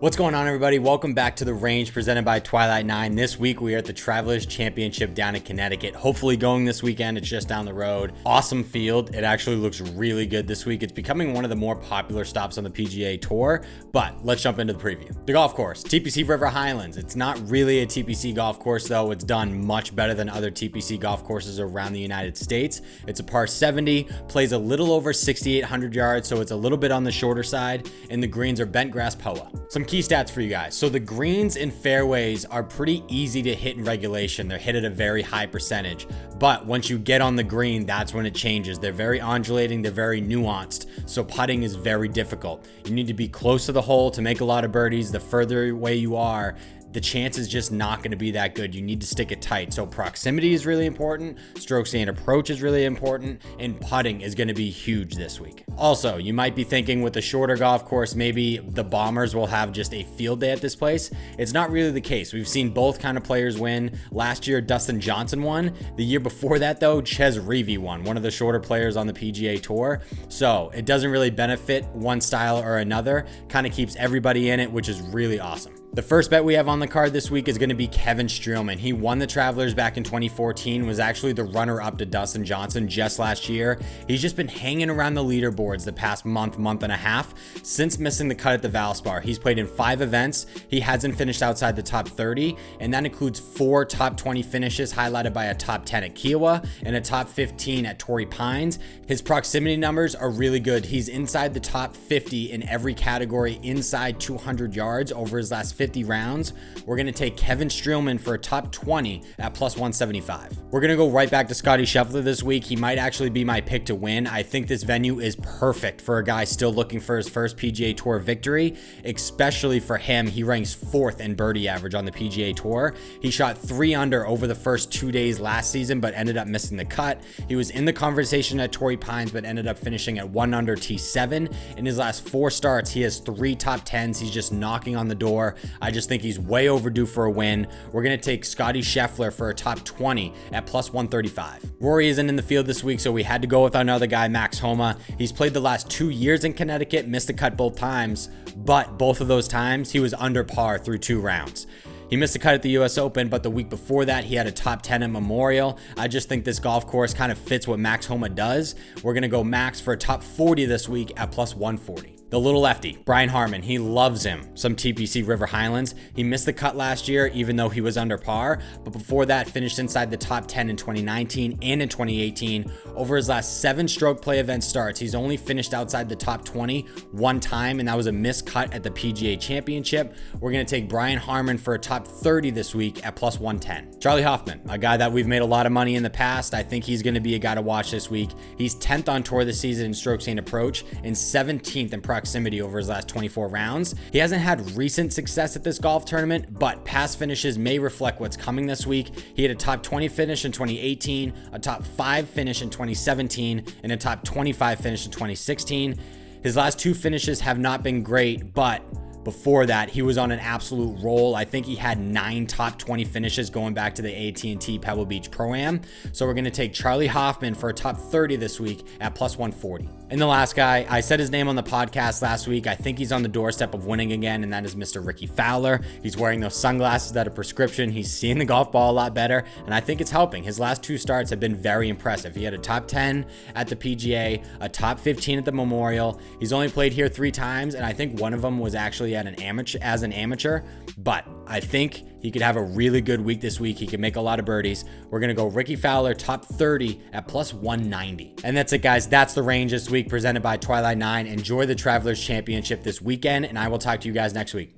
What's going on, everybody? Welcome back to The Range presented by Twilight 9. This week we are at the Travelers Championship down in Connecticut. Hopefully going this weekend. It's just down the road. Awesome field. It actually looks really good this week. It's becoming one of the more popular stops on the PGA Tour, but let's jump into the preview. The golf course, TPC River Highlands. It's not really a TPC golf course though. It's done much better than other TPC golf courses around the United States. It's a par 70, plays a little over 6,800 yards, so it's a little bit on the shorter side, and the greens are bent grass POA. Some key stats for you guys. So the greens and fairways are pretty easy to hit in regulation. They're hit at a very high percentage, but once you get on the green, that's when it changes. They're very undulating, they're very nuanced, so putting is very difficult. You need to be close to the hole to make a lot of birdies. The further away you are, the chance is just not going to be that good. You need to stick it tight. So proximity is really important, strokes and approach is really important, and putting is going to be huge this week. Also, you might be thinking with the shorter golf course, maybe the Bombers will have just a field day at this place. It's not really the case. We've seen both kind of players win. Last year, Dustin Johnson won. The year before that, though, Ches Reavie won, one of the shorter players on the PGA Tour. So it doesn't really benefit one style or another. Kind of keeps everybody in it, which is really awesome. The first bet we have on the card this week is going to be Kevin Streelman. He won the Travelers back in 2014, was actually the runner-up to Dustin Johnson just last year. He's just been hanging around the leaderboards the past month and a half since missing the cut at the Valspar. He's played in 5 events. He hasn't finished outside the top 30, and that includes 4 top 20 finishes highlighted by a top 10 at Kiowa and a top 15 at Torrey Pines. His proximity numbers are really good. He's inside the top 50 in every category inside 200 yards over his last 50 rounds. We're going to take Kevin Streelman for a top 20 at plus 175. We're going to go right back to Scottie Scheffler this week. He might actually be my pick to win. I think this venue is perfect for a guy still looking for his first PGA Tour victory, especially for him. He ranks 4th in birdie average on the PGA Tour. He shot 3 under over the first 2 days last season, but ended up missing the cut. He was in the conversation at Torrey Pines, but ended up finishing at 1 under T7. In his last 4 starts, he has 3 top 10s. He's just knocking on the door. I just think he's way overdue for a win. We're going to take Scottie Scheffler for a top 20 at plus 135. Rory isn't in the field this week, so we had to go with another guy, Max Homa. He's played the last 2 years in Connecticut, missed the cut both times, but both of those times he was under par through 2 rounds. He missed the cut at the US Open, but the week before that, he had a top 10 at Memorial. I just think this golf course kind of fits what Max Homa does. We're going to go Max for a top 40 this week at plus 140. The little lefty, Brian Harman, he loves him some TPC River Highlands. He missed the cut last year, even though he was under par, but before that finished inside the top 10 in 2019 and in 2018. Over his last 7 stroke play event starts, he's only finished outside the top 20 one time, and that was a missed cut at the PGA Championship. We're going to take Brian Harman for a top 30 this week at plus 110. Charlie Hoffman, a guy that we've made a lot of money in the past. I think he's going to be a guy to watch this week. He's 10th on tour this season in strokes and approach and 17th in proximity over his last 24 rounds. He hasn't had recent success at this golf tournament, but past finishes may reflect what's coming this week. He had a top 20 finish in 2018, a top 5 finish in 2017, and a top 25 finish in 2016. His last 2 finishes have not been great, but before that, he was on an absolute roll. I think he had 9 top 20 finishes going back to the AT&T Pebble Beach Pro-Am. So we're going to take Charlie Hoffman for a top 30 this week at plus 140. And the last guy, I said his name on the podcast last week. I think he's on the doorstep of winning again, and that is Mr. Ricky Fowler. He's wearing those sunglasses that are prescription. He's seeing the golf ball a lot better, and I think it's helping. His last 2 starts have been very impressive. He had a top 10 at the PGA, a top 15 at the Memorial. He's only played here 3 times, and I think one of them was actually at an amateur, but I think he could have a really good week this week. He can make a lot of birdies. We're going to go Ricky Fowler top 30 at plus 190. And that's it, guys. That's the range this week presented by Twilight 9. Enjoy the Travelers Championship this weekend, and I will talk to you guys next week.